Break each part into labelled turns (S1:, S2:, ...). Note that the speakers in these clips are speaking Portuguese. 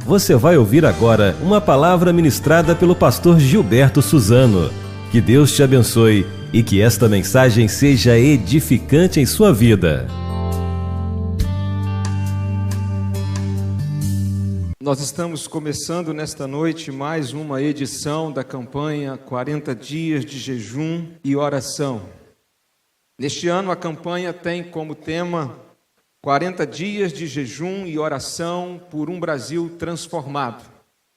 S1: Você vai ouvir agora uma palavra ministrada pelo pastor Gilberto Suzano. Que Deus te abençoe e que esta mensagem seja edificante em sua vida.
S2: Nós estamos começando nesta noite mais uma edição da campanha 40 dias de jejum e oração. Neste ano a campanha tem como tema 40 dias de jejum e oração por um Brasil transformado.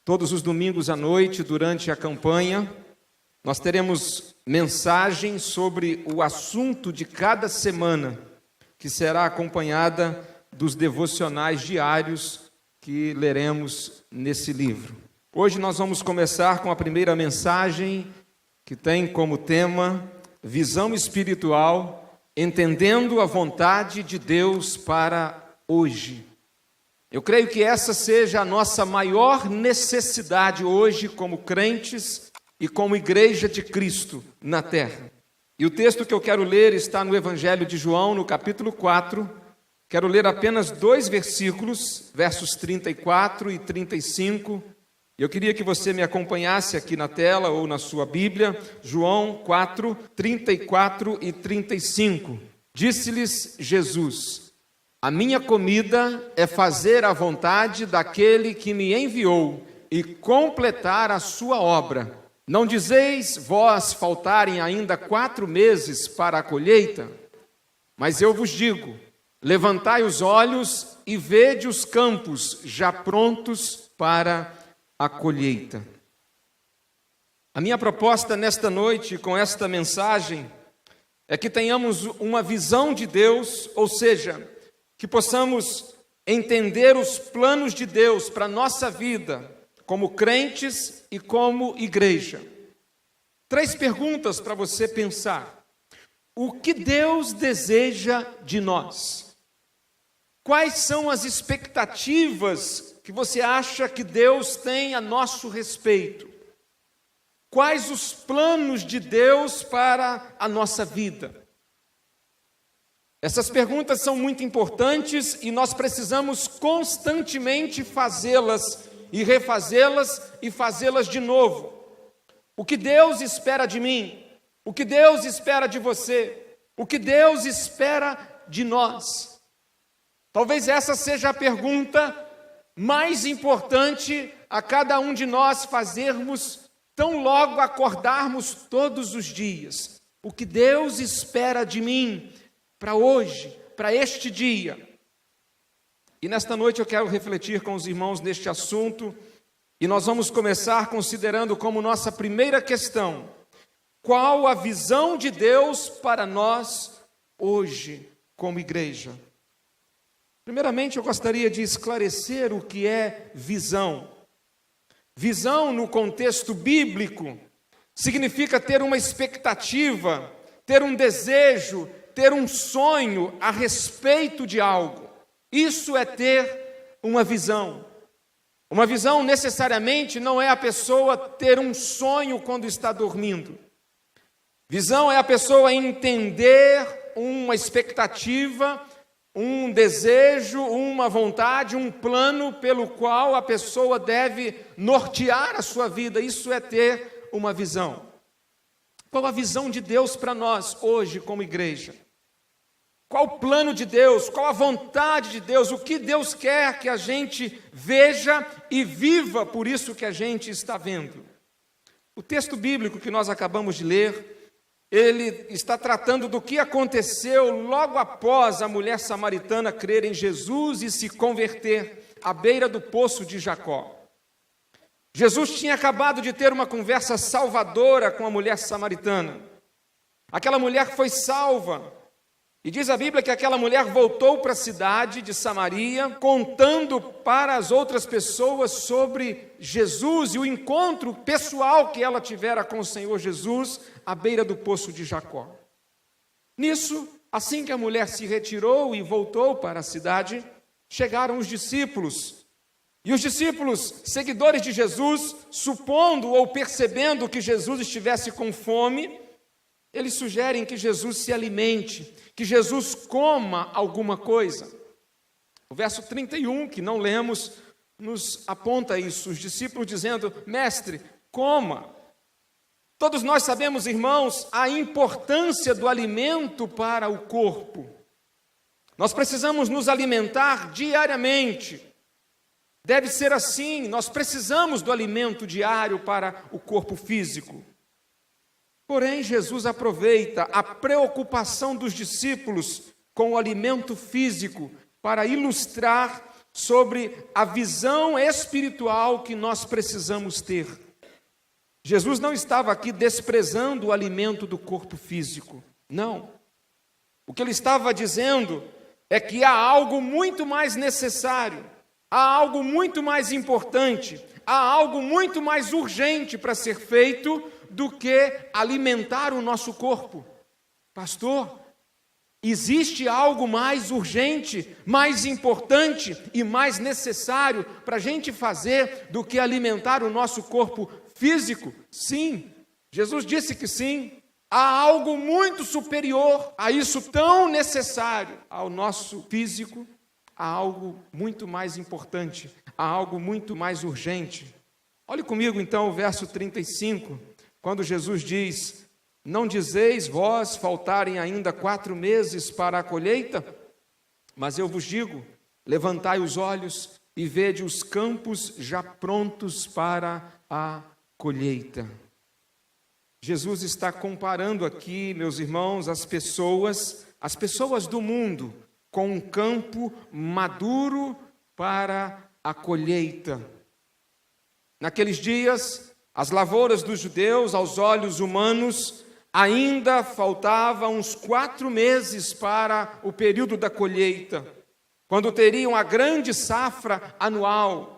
S2: Todos os domingos à noite, durante a campanha, nós teremos mensagem sobre o assunto de cada semana, que será acompanhada dos devocionais diários que leremos nesse livro. Hoje nós vamos começar com a primeira mensagem, que tem como tema visão espiritual, entendendo a vontade de Deus para hoje. Eu creio que essa seja a nossa maior necessidade hoje como crentes e como igreja de Cristo na terra. E o texto que eu quero ler está no Evangelho de João, no capítulo 4. Quero ler apenas 2 versículos, versos 34 e 35. Eu queria que você me acompanhasse aqui na tela ou na sua Bíblia, João 4, 34 e 35. Disse-lhes Jesus: a minha comida é fazer a vontade daquele que me enviou e completar a sua obra. Não dizeis vós faltarem ainda 4 meses para a colheita? Mas eu vos digo, levantai os olhos e vede os campos já prontos para a colheita. A minha proposta nesta noite, com esta mensagem, é que tenhamos uma visão de Deus, ou seja, que possamos entender os planos de Deus para a nossa vida, como crentes e como igreja. 3 perguntas para você pensar. O que Deus deseja de nós? Quais são as expectativas que você acha que Deus tem a nosso respeito? Quais os planos de Deus para a nossa vida? Essas perguntas são muito importantes e nós precisamos constantemente fazê-las e refazê-las e fazê-las de novo. O que Deus espera de mim? O que Deus espera de você? O que Deus espera de nós? Talvez essa seja a pergunta mais importante a cada um de nós fazermos tão logo acordarmos todos os dias. O que Deus espera de mim para hoje, para este dia? E nesta noite eu quero refletir com os irmãos neste assunto e nós vamos começar considerando como nossa primeira questão: qual a visão de Deus para nós hoje como igreja? Primeiramente, eu gostaria de esclarecer o que é visão. Visão, no contexto bíblico, significa ter uma expectativa, ter um desejo, ter um sonho a respeito de algo. Isso é ter uma visão. Uma visão, necessariamente, não é a pessoa ter um sonho quando está dormindo. Visão é a pessoa entender uma expectativa, um desejo, uma vontade, um plano pelo qual a pessoa deve nortear a sua vida. Isso é ter uma visão. Qual a visão de Deus para nós hoje como igreja? Qual o plano de Deus? Qual a vontade de Deus? O que Deus quer que a gente veja e viva por isso que a gente está vendo? O texto bíblico que nós acabamos de ler, ele está tratando do que aconteceu logo após a mulher samaritana crer em Jesus e se converter à beira do poço de Jacó. Jesus tinha acabado de ter uma conversa salvadora com a mulher samaritana. Aquela mulher foi salva. E diz a Bíblia que aquela mulher voltou para a cidade de Samaria, contando para as outras pessoas sobre Jesus e o encontro pessoal que ela tivera com o Senhor Jesus à beira do poço de Jacó. Nisso, assim que a mulher se retirou e voltou para a cidade, chegaram os discípulos. E os discípulos, seguidores de Jesus, supondo ou percebendo que Jesus estivesse com fome, eles sugerem que Jesus se alimente, que Jesus coma alguma coisa. O verso 31, que não lemos, nos aponta isso, os discípulos dizendo: mestre, coma. Todos nós sabemos, irmãos, a importância do alimento para o corpo. Nós precisamos nos alimentar diariamente. Deve ser assim, nós precisamos do alimento diário para o corpo físico. Porém, Jesus aproveita a preocupação dos discípulos com o alimento físico para ilustrar sobre a visão espiritual que nós precisamos ter. Jesus não estava aqui desprezando o alimento do corpo físico, não. O que ele estava dizendo é que há algo muito mais necessário, há algo muito mais importante, há algo muito mais urgente para ser feito do que alimentar o nosso corpo. Pastor, existe algo mais urgente, mais importante e mais necessário para a gente fazer do que alimentar o nosso corpo físico? Sim, Jesus disse que sim. Há algo muito superior a isso tão necessário ao nosso físico, há algo muito mais importante, há algo muito mais urgente. Olhe comigo então o verso 35, quando Jesus diz: não dizeis vós faltarem ainda 4 meses para a colheita? Mas eu vos digo, levantai os olhos e vede os campos já prontos para a colheita. Jesus está comparando aqui, meus irmãos, as pessoas do mundo com um campo maduro para a colheita. Naqueles dias, as lavouras dos judeus, aos olhos humanos, ainda faltavam uns 4 meses para o período da colheita, quando teriam a grande safra anual.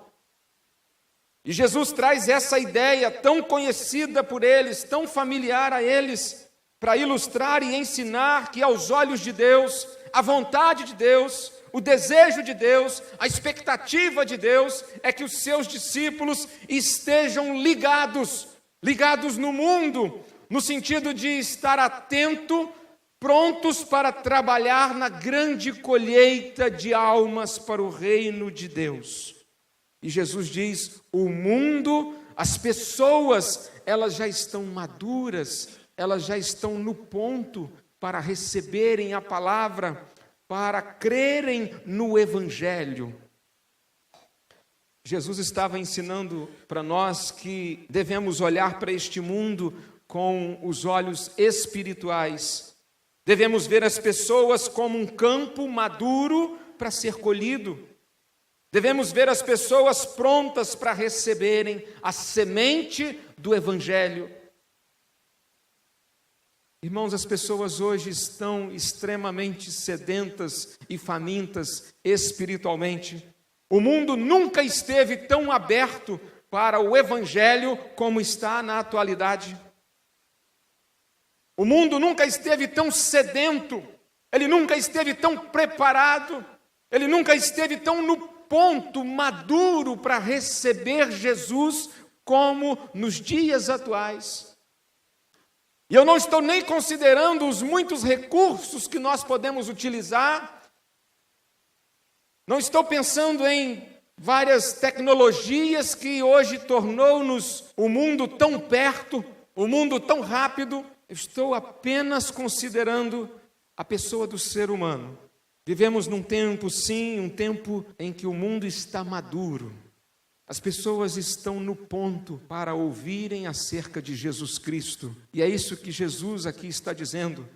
S2: E Jesus traz essa ideia tão conhecida por eles, tão familiar a eles, para ilustrar e ensinar que aos olhos de Deus, a vontade de Deus, o desejo de Deus, a expectativa de Deus é que os seus discípulos estejam ligados no mundo, no sentido de estar atento, prontos para trabalhar na grande colheita de almas para o reino de Deus. E Jesus diz: o mundo, as pessoas, elas já estão maduras, elas já estão no ponto para receberem a palavra, para crerem no Evangelho. Jesus estava ensinando para nós que devemos olhar para este mundo com os olhos espirituais. Devemos ver as pessoas como um campo maduro para ser colhido. Devemos ver as pessoas prontas para receberem a semente do Evangelho. Irmãos, as pessoas hoje estão extremamente sedentas e famintas espiritualmente. O mundo nunca esteve tão aberto para o Evangelho como está na atualidade. O mundo nunca esteve tão sedento, ele nunca esteve tão preparado, ele nunca esteve tão no ponto maduro para receber Jesus como nos dias atuais. E eu não estou nem considerando os muitos recursos que nós podemos utilizar, não estou pensando em várias tecnologias que hoje tornou-nos o mundo tão perto, o mundo tão rápido. Eu estou apenas considerando a pessoa do ser humano. Vivemos num tempo, sim, um tempo em que o mundo está maduro. As pessoas estão no ponto para ouvirem acerca de Jesus Cristo. E é isso que Jesus aqui está dizendo.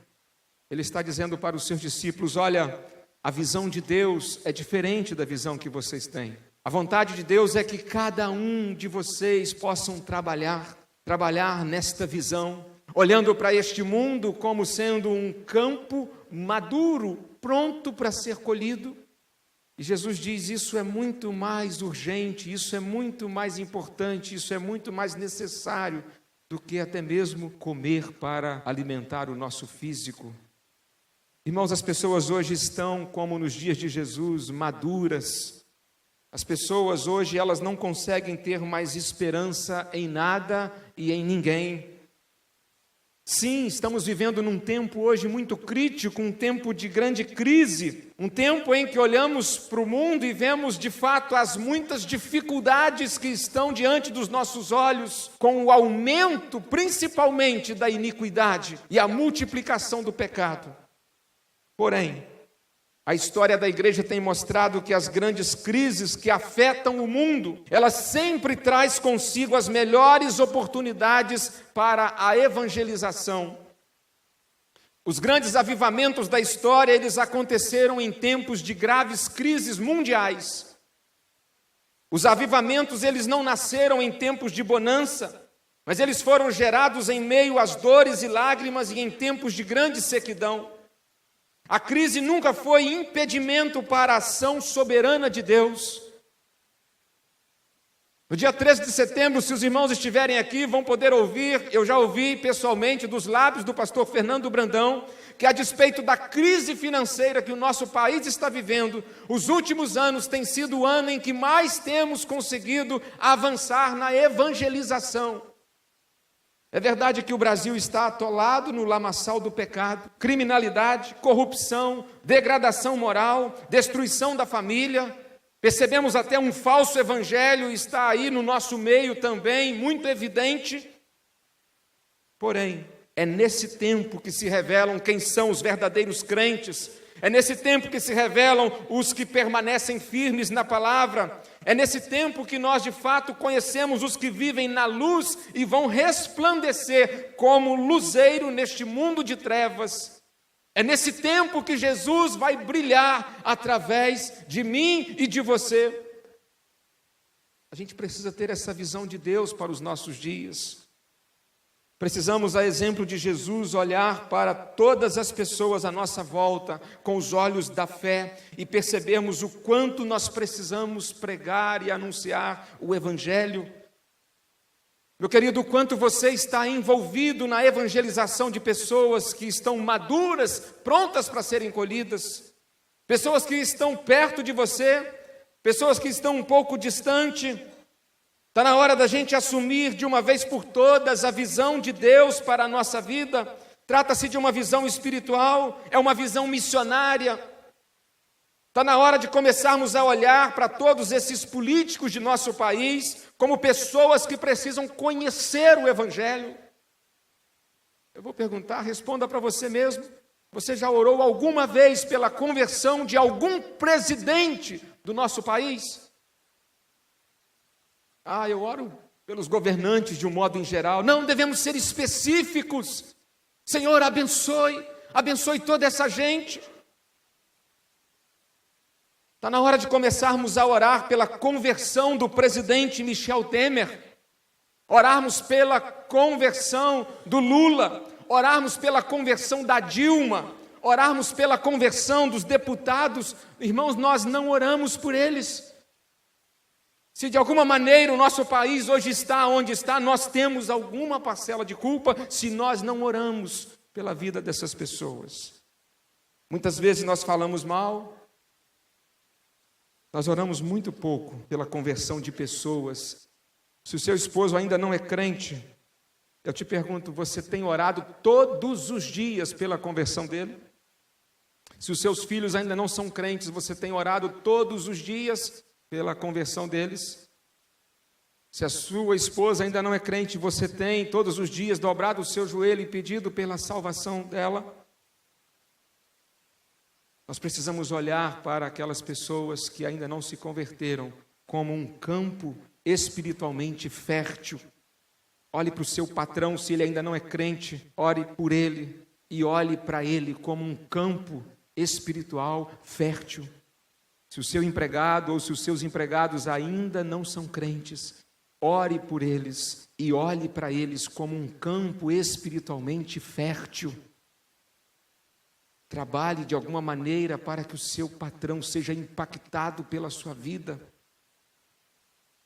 S2: Ele está dizendo para os seus discípulos: olha, a visão de Deus é diferente da visão que vocês têm. A vontade de Deus é que cada um de vocês possam trabalhar nesta visão, olhando para este mundo como sendo um campo maduro, pronto para ser colhido. E Jesus diz: isso é muito mais urgente, isso é muito mais importante, isso é muito mais necessário do que até mesmo comer para alimentar o nosso físico. Irmãos, as pessoas hoje estão, como nos dias de Jesus, maduras. As pessoas hoje, elas não conseguem ter mais esperança em nada e em ninguém. Sim, estamos vivendo num tempo hoje muito crítico, um tempo de grande crise, um tempo em que olhamos para o mundo e vemos de fato as muitas dificuldades que estão diante dos nossos olhos, com o aumento principalmente da iniquidade e a multiplicação do pecado. Porém, a história da igreja tem mostrado que as grandes crises que afetam o mundo, elas sempre traz consigo as melhores oportunidades para a evangelização. Os grandes avivamentos da história, eles aconteceram em tempos de graves crises mundiais. Os avivamentos, eles não nasceram em tempos de bonança, mas eles foram gerados em meio às dores e lágrimas e em tempos de grande sequidão. A crise nunca foi impedimento para a ação soberana de Deus. No dia 13 de setembro, se os irmãos estiverem aqui, vão poder ouvir, eu já ouvi pessoalmente dos lábios do pastor Fernando Brandão, que a despeito da crise financeira que o nosso país está vivendo, os últimos anos têm sido o ano em que mais temos conseguido avançar na evangelização. É verdade que o Brasil está atolado no lamaçal do pecado, criminalidade, corrupção, degradação moral, destruição da família. Percebemos até um falso evangelho está aí no nosso meio também, muito evidente. Porém, é nesse tempo que se revelam quem são os verdadeiros crentes. É nesse tempo que se revelam os que permanecem firmes na palavra. É nesse tempo que nós de fato conhecemos os que vivem na luz e vão resplandecer como luzeiro neste mundo de trevas. É nesse tempo que Jesus vai brilhar através de mim e de você. A gente precisa ter essa visão de Deus para os nossos dias. Precisamos, a exemplo de Jesus, olhar para todas as pessoas à nossa volta com os olhos da fé e percebermos o quanto nós precisamos pregar e anunciar o Evangelho. Meu querido, o quanto você está envolvido na evangelização de pessoas que estão maduras, prontas para serem colhidas, pessoas que estão perto de você, pessoas que estão um pouco distante. Está na hora da gente assumir de uma vez por todas a visão de Deus para a nossa vida. Trata-se de uma visão espiritual, é uma visão missionária. Está na hora de começarmos a olhar para todos esses políticos de nosso país como pessoas que precisam conhecer o Evangelho. Eu vou perguntar, responda para você mesmo. Você já orou alguma vez pela conversão de algum presidente do nosso país? Eu oro pelos governantes de um modo em geral. Não, devemos ser específicos. Senhor, abençoe toda essa gente. Está na hora de começarmos a orar pela conversão do presidente Michel Temer, orarmos pela conversão do Lula, orarmos pela conversão da Dilma, orarmos pela conversão dos deputados. Irmãos, nós não oramos por eles. Se de alguma maneira o nosso país hoje está onde está, nós temos alguma parcela de culpa se nós não oramos pela vida dessas pessoas. Muitas vezes nós falamos mal, nós oramos muito pouco pela conversão de pessoas. Se o seu esposo ainda não é crente, eu te pergunto, você tem orado todos os dias pela conversão dele? Se os seus filhos ainda não são crentes, você tem orado todos os dias pela conversão deles? Se a sua esposa ainda não é crente, você tem todos os dias dobrado o seu joelho e pedido pela salvação dela? Nós precisamos olhar para aquelas pessoas que ainda não se converteram como um campo espiritualmente fértil. Olhe para o seu patrão, se ele ainda não é crente, ore por ele e olhe para ele como um campo espiritual fértil. Se o seu empregado ou se os seus empregados ainda não são crentes, ore por eles e olhe para eles como um campo espiritualmente fértil. Trabalhe de alguma maneira para que o seu patrão seja impactado pela sua vida.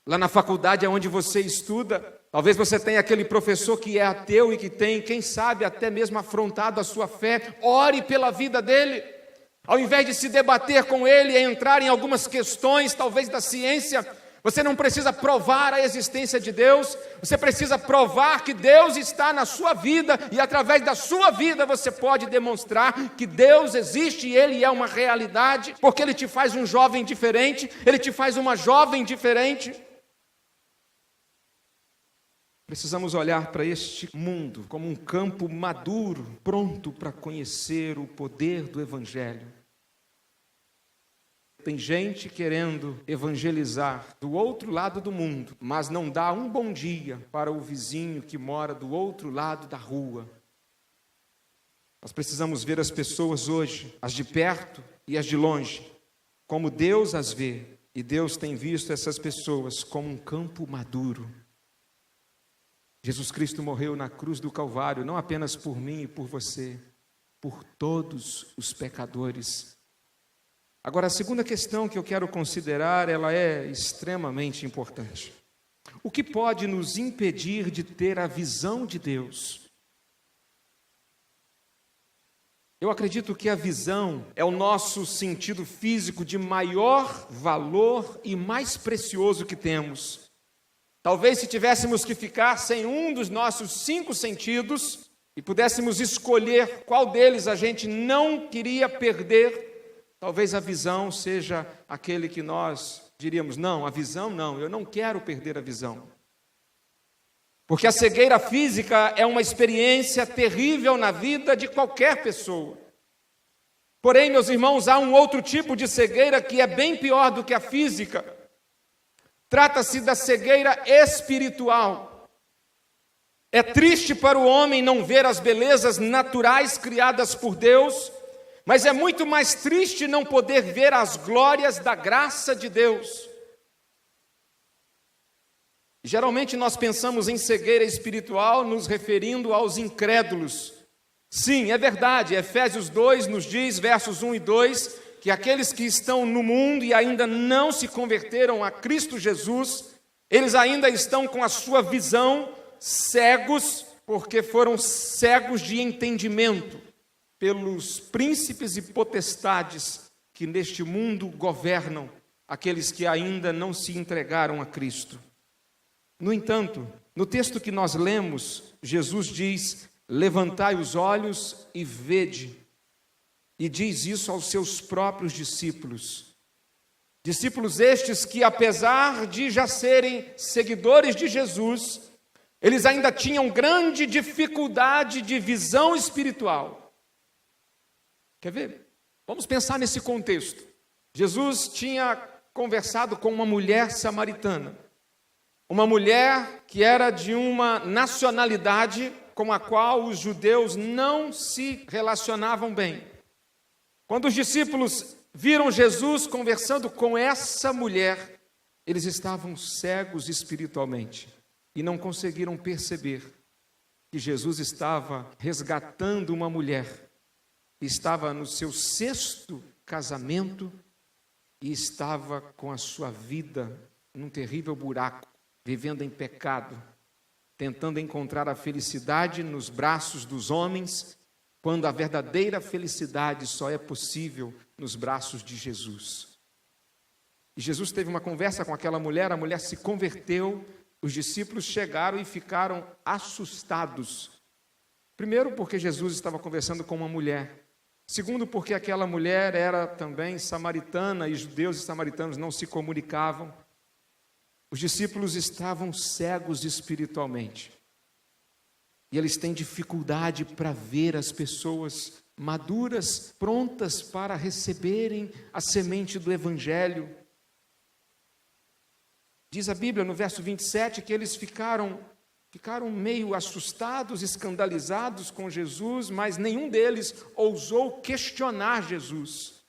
S2: Lá na faculdade é onde você estuda, talvez você tenha aquele professor que é ateu e que tem, quem sabe, até mesmo afrontado a sua fé. Ore pela vida dele. Ao invés de se debater com ele e entrar em algumas questões, talvez da ciência, Você não precisa provar a existência de Deus, você precisa provar que Deus está na sua vida, e através da sua vida você pode demonstrar que Deus existe e Ele é uma realidade, porque Ele te faz um jovem diferente, Ele te faz uma jovem diferente. Precisamos olhar para este mundo como um campo maduro, pronto para conhecer o poder do Evangelho. Tem gente querendo evangelizar do outro lado do mundo, mas não dá um bom dia para o vizinho que mora do outro lado da rua. Nós precisamos ver as pessoas hoje, as de perto e as de longe, como Deus as vê, e Deus tem visto essas pessoas como um campo maduro. Jesus Cristo morreu na cruz do Calvário, não apenas por mim e por você, por todos os pecadores. Agora, a segunda questão que eu quero considerar, ela é extremamente importante. O que pode nos impedir de ter a visão de Deus? Eu acredito que a visão é o nosso sentido físico de maior valor e mais precioso que temos. Talvez se tivéssemos que ficar sem um dos nossos 5 sentidos e pudéssemos escolher qual deles a gente não queria perder, talvez a visão seja aquele que nós diríamos, não, a visão não, eu não quero perder a visão. Porque a cegueira física é uma experiência terrível na vida de qualquer pessoa. Porém, meus irmãos, há um outro tipo de cegueira que é bem pior do que a física. Trata-se da cegueira espiritual. É triste para o homem não ver as belezas naturais criadas por Deus, mas é muito mais triste não poder ver as glórias da graça de Deus. Geralmente nós pensamos em cegueira espiritual nos referindo aos incrédulos. Sim, é verdade, Efésios 2 nos diz, versos 1 e 2, que aqueles que estão no mundo e ainda não se converteram a Cristo Jesus, eles ainda estão com a sua visão cegos, porque foram cegos de entendimento pelos príncipes e potestades que neste mundo governam aqueles que ainda não se entregaram a Cristo. No entanto, no texto que nós lemos, Jesus diz, levantai os olhos e vede, e diz isso aos seus próprios discípulos. Discípulos estes que, apesar de já serem seguidores de Jesus, eles ainda tinham grande dificuldade de visão espiritual. Quer ver? Vamos pensar nesse contexto. Jesus tinha conversado com uma mulher samaritana. Uma mulher que era de uma nacionalidade com a qual os judeus não se relacionavam bem. Quando os discípulos viram Jesus conversando com essa mulher, eles estavam cegos espiritualmente e não conseguiram perceber que Jesus estava resgatando uma mulher. Estava no seu 6º casamento e estava com a sua vida num terrível buraco, vivendo em pecado, tentando encontrar a felicidade nos braços dos homens, quando a verdadeira felicidade só é possível nos braços de Jesus. E Jesus teve uma conversa com aquela mulher, a mulher se converteu, os discípulos chegaram e ficaram assustados. Primeiro, porque Jesus estava conversando com uma mulher. Segundo, porque aquela mulher era também samaritana e judeus e samaritanos não se comunicavam. Os discípulos estavam cegos espiritualmente. E eles têm dificuldade para ver as pessoas maduras, prontas para receberem a semente do Evangelho. Diz a Bíblia no verso 27 que eles ficaram meio assustados, escandalizados com Jesus, mas nenhum deles ousou questionar Jesus.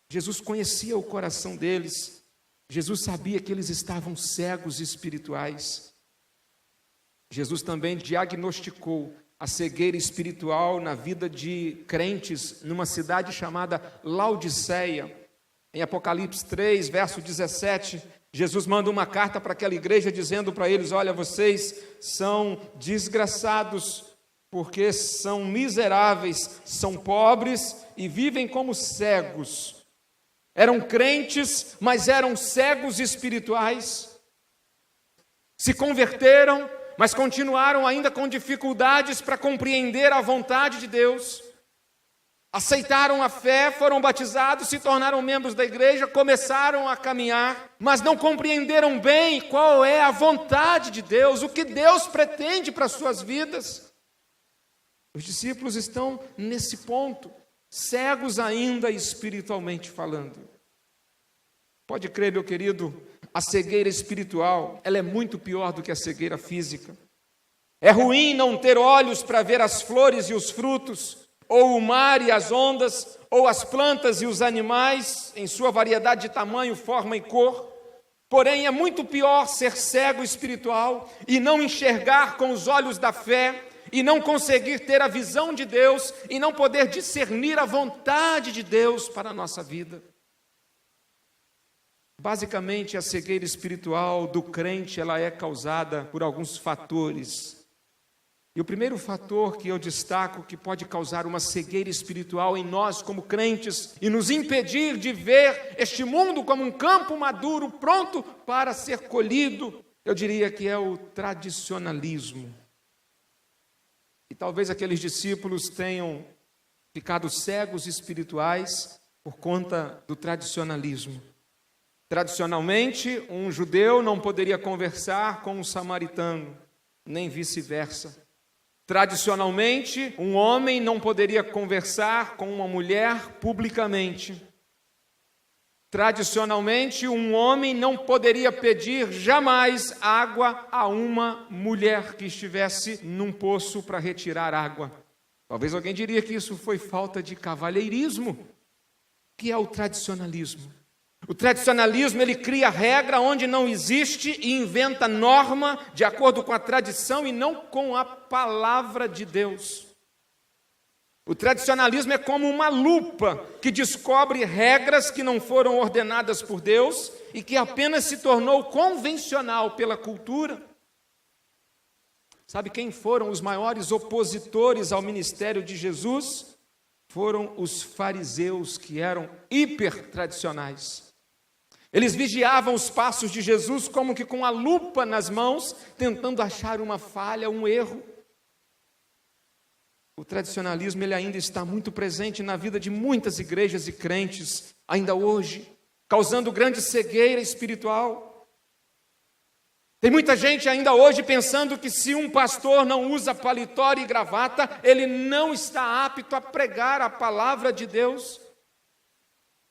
S2: Jesus conhecia o coração deles. Jesus sabia que eles estavam cegos espirituais. Jesus também diagnosticou a cegueira espiritual na vida de crentes numa cidade chamada Laodiceia. Em Apocalipse 3, verso 17, Jesus manda uma carta para aquela igreja dizendo para eles, olha, vocês são desgraçados porque são miseráveis, são pobres e vivem como cegos. eram crentes, mas eram cegos espirituais. Se converteram, mas continuaram ainda com dificuldades para compreender a vontade de Deus. Aceitaram a fé, foram batizados, se tornaram membros da igreja, começaram a caminhar, mas não compreenderam bem qual é a vontade de Deus, o que Deus pretende para as suas vidas. Os discípulos estão nesse ponto, cegos ainda espiritualmente falando. Pode crer, meu querido, a cegueira espiritual, ela é muito pior do que a cegueira física. É ruim não ter olhos para ver as flores e os frutos, ou o mar e as ondas, ou as plantas e os animais, em sua variedade de tamanho, forma e cor. Porém, é muito pior ser cego espiritual e não enxergar com os olhos da fé, e não conseguir ter a visão de Deus, e não poder discernir a vontade de Deus para a nossa vida. Basicamente, a cegueira espiritual do crente, ela é causada por alguns fatores. E o primeiro fator que eu destaco que pode causar uma cegueira espiritual em nós como crentes e nos impedir de ver este mundo como um campo maduro, pronto para ser colhido, eu diria que é o tradicionalismo. E talvez aqueles discípulos tenham ficado cegos espirituais por conta do tradicionalismo. Tradicionalmente, um judeu não poderia conversar com um samaritano, nem vice-versa. Tradicionalmente, um homem não poderia conversar com uma mulher publicamente. Tradicionalmente, um homem não poderia pedir jamais água a uma mulher que estivesse num poço para retirar água. Talvez alguém diria que isso foi falta de cavalheirismo, que é o tradicionalismo. O tradicionalismo, ele cria regra onde não existe e inventa norma de acordo com a tradição e não com a palavra de Deus. O tradicionalismo é como uma lupa que descobre regras que não foram ordenadas por Deus e que apenas se tornou convencional pela cultura. Sabe quem foram os maiores opositores ao ministério de Jesus? Foram os fariseus, que eram hiper tradicionais. Eles vigiavam os passos de Jesus como que com a lupa nas mãos, tentando achar uma falha, um erro. O tradicionalismo, ele ainda está muito presente na vida de muitas igrejas e crentes, ainda hoje, causando grande cegueira espiritual. Tem muita gente ainda hoje pensando que se um pastor não usa paletó e gravata, ele não está apto a pregar a palavra de Deus.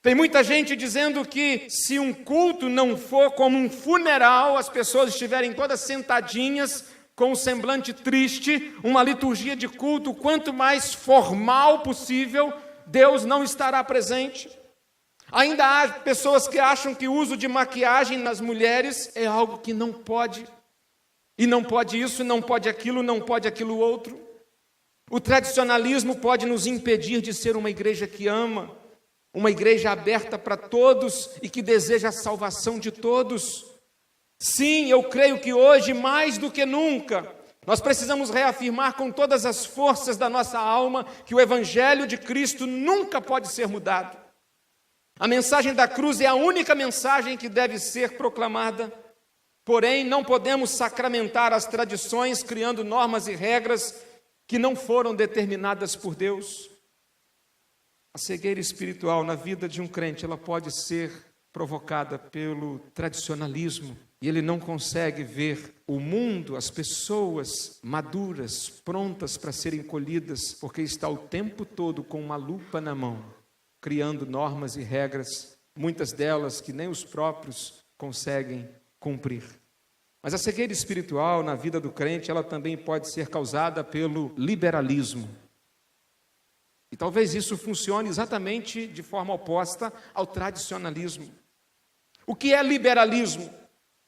S2: Tem muita gente dizendo que se um culto não for como um funeral, as pessoas estiverem todas sentadinhas, com um semblante triste, uma liturgia de culto quanto mais formal possível, Deus não estará presente. Ainda há pessoas que acham que o uso de maquiagem nas mulheres é algo que não pode. E não pode isso, não pode aquilo outro. O tradicionalismo pode nos impedir de ser uma igreja que ama, uma igreja aberta para todos e que deseja a salvação de todos. Sim, eu creio que hoje, mais do que nunca, nós precisamos reafirmar com todas as forças da nossa alma que o Evangelho de Cristo nunca pode ser mudado. A mensagem da cruz é a única mensagem que deve ser proclamada. Porém, não podemos sacramentar as tradições criando normas e regras que não foram determinadas por Deus. A cegueira espiritual na vida de um crente, ela pode ser provocada pelo tradicionalismo, e ele não consegue ver o mundo, as pessoas maduras, prontas para serem colhidas, porque está o tempo todo com uma lupa na mão, criando normas e regras, muitas delas que nem os próprios conseguem cumprir. Mas a cegueira espiritual na vida do crente, ela também pode ser causada pelo liberalismo. E talvez isso funcione exatamente de forma oposta ao tradicionalismo. O que é liberalismo?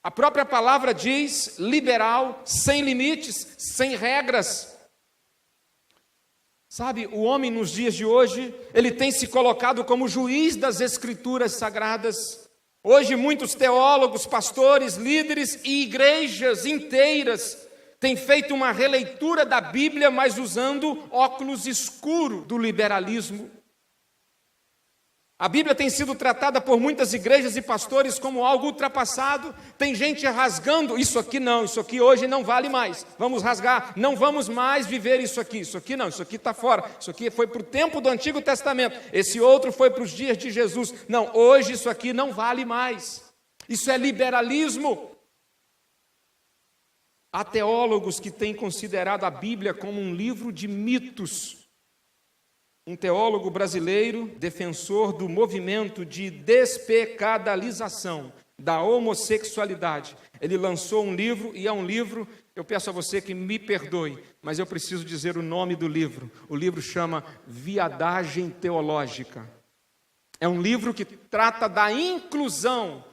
S2: A própria palavra diz liberal, sem limites, sem regras. Sabe, o homem nos dias de hoje, ele tem se colocado como juiz das escrituras sagradas. Hoje muitos teólogos, pastores, líderes e igrejas inteiras têm feito uma releitura da Bíblia, mas usando óculos escuros do liberalismo. A Bíblia tem sido tratada por muitas igrejas e pastores como algo ultrapassado. Tem gente rasgando, isso aqui não, isso aqui hoje não vale mais. Vamos rasgar, não vamos mais viver isso aqui não, isso aqui está fora. Isso aqui foi para o tempo do Antigo Testamento, esse outro foi para os dias de Jesus. Não, hoje isso aqui não vale mais. Isso é liberalismo. Há teólogos que têm considerado a Bíblia como um livro de mitos. Um teólogo brasileiro, defensor do movimento de despecadalização da homossexualidade, ele lançou um livro, e é um livro, eu peço a você que me perdoe, mas eu preciso dizer o nome do livro. O livro chama Viadagem Teológica. É um livro que trata da inclusão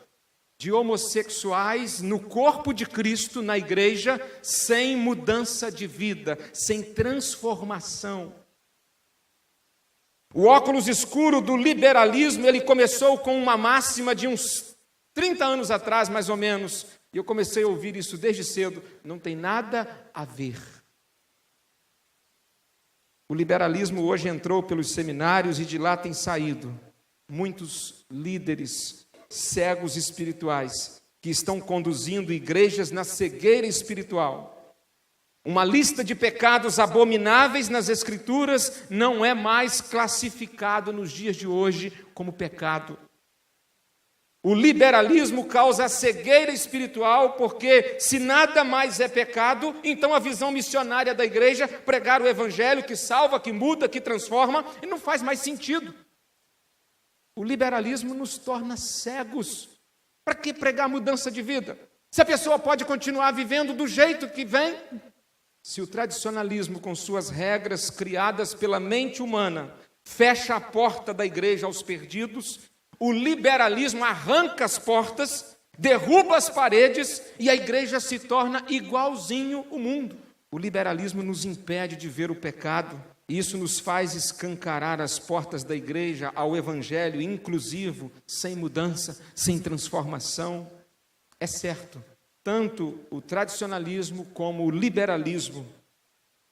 S2: de homossexuais no corpo de Cristo, na igreja, sem mudança de vida, sem transformação. O óculos escuro do liberalismo, ele começou com uma máxima de uns 30 anos atrás, mais ou menos, e eu comecei a ouvir isso desde cedo, não tem nada a ver. O liberalismo hoje entrou pelos seminários e de lá tem saído muitos líderes cegos espirituais que estão conduzindo igrejas na cegueira espiritual. Uma lista de pecados abomináveis nas Escrituras não é mais classificado nos dias de hoje como pecado. O liberalismo causa a cegueira espiritual, porque se nada mais é pecado, então a visão missionária da igreja, pregar o evangelho que salva, que muda, que transforma, e não faz mais sentido. O liberalismo nos torna cegos. Para que pregar mudança de vida? Se a pessoa pode continuar vivendo do jeito que vem. Se o tradicionalismo, com suas regras criadas pela mente humana, fecha a porta da igreja aos perdidos, o liberalismo arranca as portas, derruba as paredes e a igreja se torna igualzinho o mundo. O liberalismo nos impede de ver o pecado e isso nos faz escancarar as portas da igreja ao evangelho inclusivo, sem mudança, sem transformação. É certo. Tanto o tradicionalismo como o liberalismo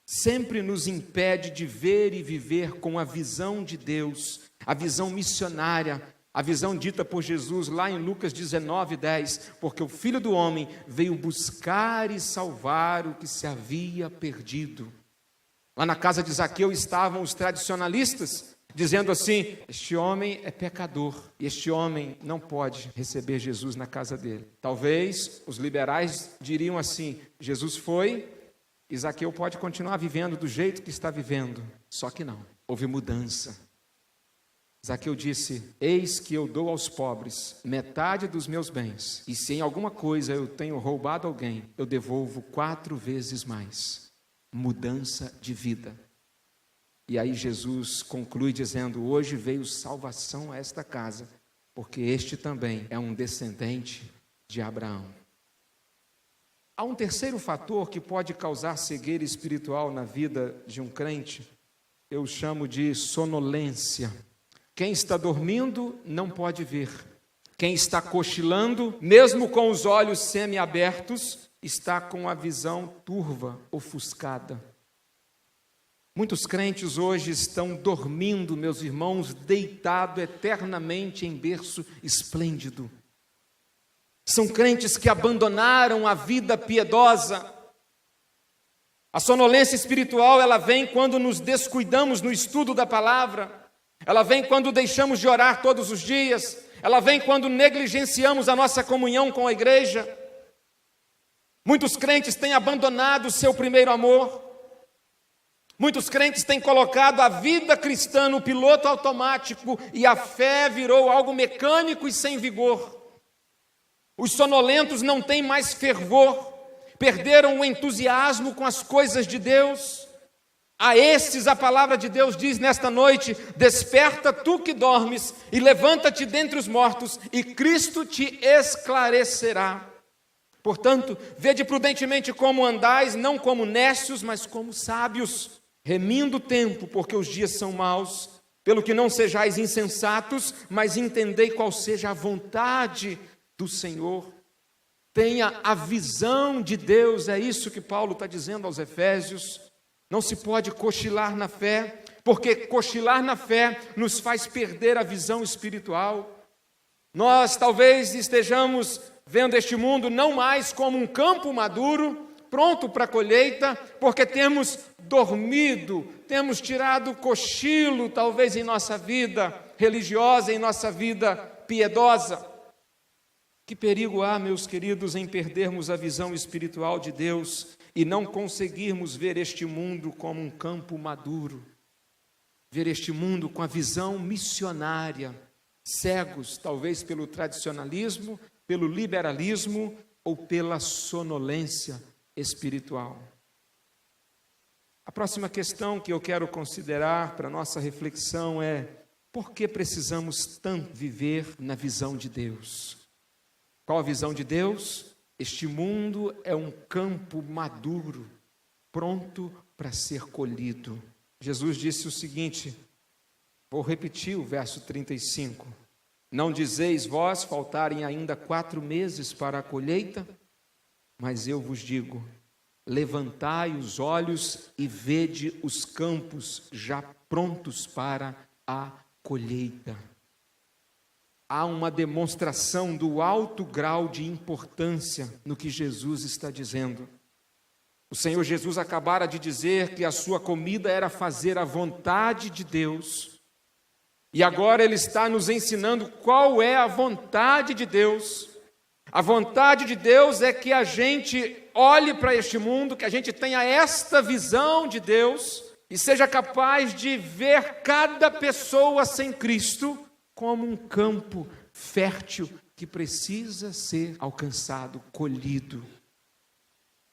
S2: sempre nos impede de ver e viver com a visão de Deus, a visão missionária, a visão dita por Jesus lá em Lucas 19:10, porque o Filho do Homem veio buscar e salvar o que se havia perdido. Lá na casa de Zaqueu estavam os tradicionalistas, dizendo assim: este homem é pecador, e este homem não pode receber Jesus na casa dele. Talvez os liberais diriam assim: Jesus foi, e Zaqueu pode continuar vivendo do jeito que está vivendo. Só que não, houve mudança. Zaqueu disse: eis que eu dou aos pobres metade dos meus bens, e se em alguma coisa eu tenho roubado alguém, eu devolvo 4 vezes mais. Mudança de vida. E aí Jesus conclui dizendo: hoje veio salvação a esta casa, porque este também é um descendente de Abraão. Há um terceiro fator que pode causar cegueira espiritual na vida de um crente, eu chamo de sonolência. Quem está dormindo não pode ver. Quem está cochilando, mesmo com os olhos semiabertos, está com a visão turva, ofuscada. Muitos crentes hoje estão dormindo, meus irmãos, deitado eternamente em berço esplêndido. São crentes que abandonaram a vida piedosa. A sonolência espiritual, ela vem quando nos descuidamos no estudo da palavra. Ela vem quando deixamos de orar todos os dias. Ela vem quando negligenciamos a nossa comunhão com a igreja. Muitos crentes têm abandonado o seu primeiro amor. Muitos crentes têm colocado a vida cristã no piloto automático e a fé virou algo mecânico e sem vigor. Os sonolentos não têm mais fervor, perderam o entusiasmo com as coisas de Deus. A esses a palavra de Deus diz nesta noite: desperta tu que dormes e levanta-te dentre os mortos e Cristo te esclarecerá. Portanto, vede prudentemente como andais, não como nécios, mas como sábios, remindo o tempo, porque os dias são maus. Pelo que não sejais insensatos, mas entendei qual seja a vontade do Senhor. Tenha a visão de Deus, é isso que Paulo está dizendo aos Efésios. Não se pode cochilar na fé, porque cochilar na fé nos faz perder a visão espiritual. Nós talvez estejamos vendo este mundo não mais como um campo maduro, pronto para a colheita, porque temos dormido, temos tirado cochilo, talvez em nossa vida religiosa, em nossa vida piedosa. Que perigo há, meus queridos, em perdermos a visão espiritual de Deus e não conseguirmos ver este mundo como um campo maduro, ver este mundo com a visão missionária, cegos, talvez pelo tradicionalismo, pelo liberalismo ou pela sonolência espiritual. A próxima questão que eu quero considerar para nossa reflexão é: por que precisamos tanto viver na visão de Deus? Qual a visão de Deus? Este mundo é um campo maduro, pronto para ser colhido. Jesus disse o seguinte, vou repetir o verso 35. Não dizeis vós faltarem ainda 4 meses para a colheita? Mas eu vos digo, levantai os olhos e vede os campos já prontos para a colheita. Há uma demonstração do alto grau de importância no que Jesus está dizendo. O Senhor Jesus acabara de dizer que a sua comida era fazer a vontade de Deus. E agora Ele está nos ensinando qual é a vontade de Deus. A vontade de Deus é que a gente olhe para este mundo, que a gente tenha esta visão de Deus e seja capaz de ver cada pessoa sem Cristo como um campo fértil que precisa ser alcançado, colhido.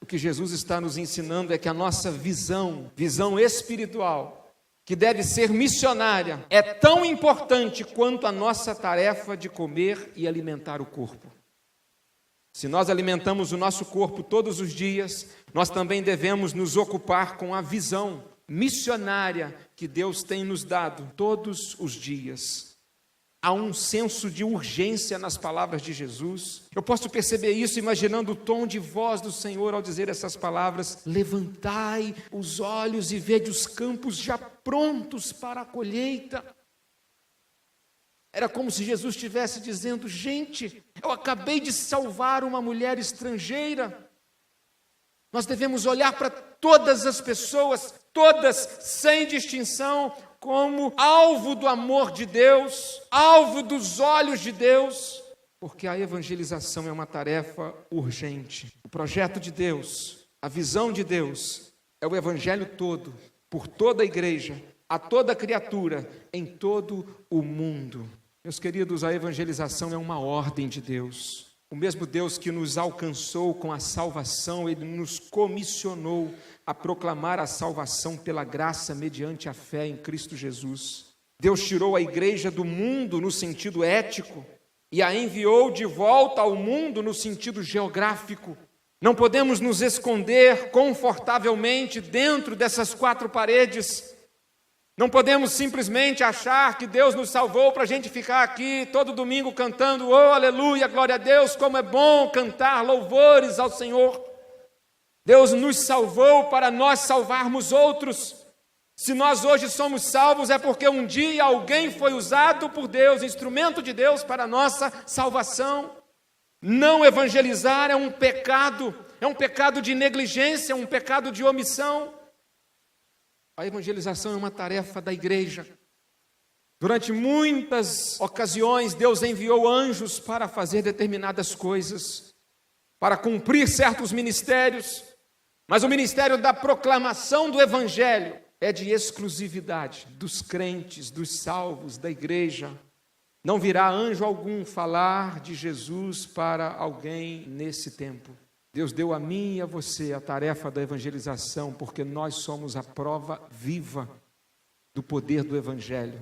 S2: O que Jesus está nos ensinando é que a nossa visão espiritual, que deve ser missionária, é tão importante quanto a nossa tarefa de comer e alimentar o corpo. Se nós alimentamos o nosso corpo todos os dias, nós também devemos nos ocupar com a visão missionária que Deus tem nos dado todos os dias. Há um senso de urgência nas palavras de Jesus. Eu posso perceber isso imaginando o tom de voz do Senhor ao dizer essas palavras: levantai os olhos e vede os campos já prontos para a colheita. Era como se Jesus estivesse dizendo: gente, eu acabei de salvar uma mulher estrangeira. Nós devemos olhar para todas as pessoas, todas, sem distinção, como alvo do amor de Deus, alvo dos olhos de Deus, porque a evangelização é uma tarefa urgente. O projeto de Deus, a visão de Deus, é o evangelho todo, por toda a igreja, a toda criatura, em todo o mundo. Meus queridos, a evangelização é uma ordem de Deus. O mesmo Deus que nos alcançou com a salvação, Ele nos comissionou a proclamar a salvação pela graça mediante a fé em Cristo Jesus. Deus tirou a igreja do mundo no sentido ético e a enviou de volta ao mundo no sentido geográfico. Não podemos nos esconder confortavelmente dentro dessas 4 paredes. Não podemos simplesmente achar que Deus nos salvou para a gente ficar aqui todo domingo cantando: oh, aleluia, glória a Deus, como é bom cantar louvores ao Senhor. Deus nos salvou para nós salvarmos outros. Se nós hoje somos salvos é porque um dia alguém foi usado por Deus, instrumento de Deus para a nossa salvação. Não evangelizar é um pecado de negligência, um pecado de omissão. A evangelização é uma tarefa da igreja. Durante muitas ocasiões, Deus enviou anjos para fazer determinadas coisas, para cumprir certos ministérios, mas o ministério da proclamação do evangelho é de exclusividade dos crentes, dos salvos, da igreja. Não virá anjo algum falar de Jesus para alguém nesse tempo. Deus deu a mim e a você a tarefa da evangelização, porque nós somos a prova viva do poder do evangelho.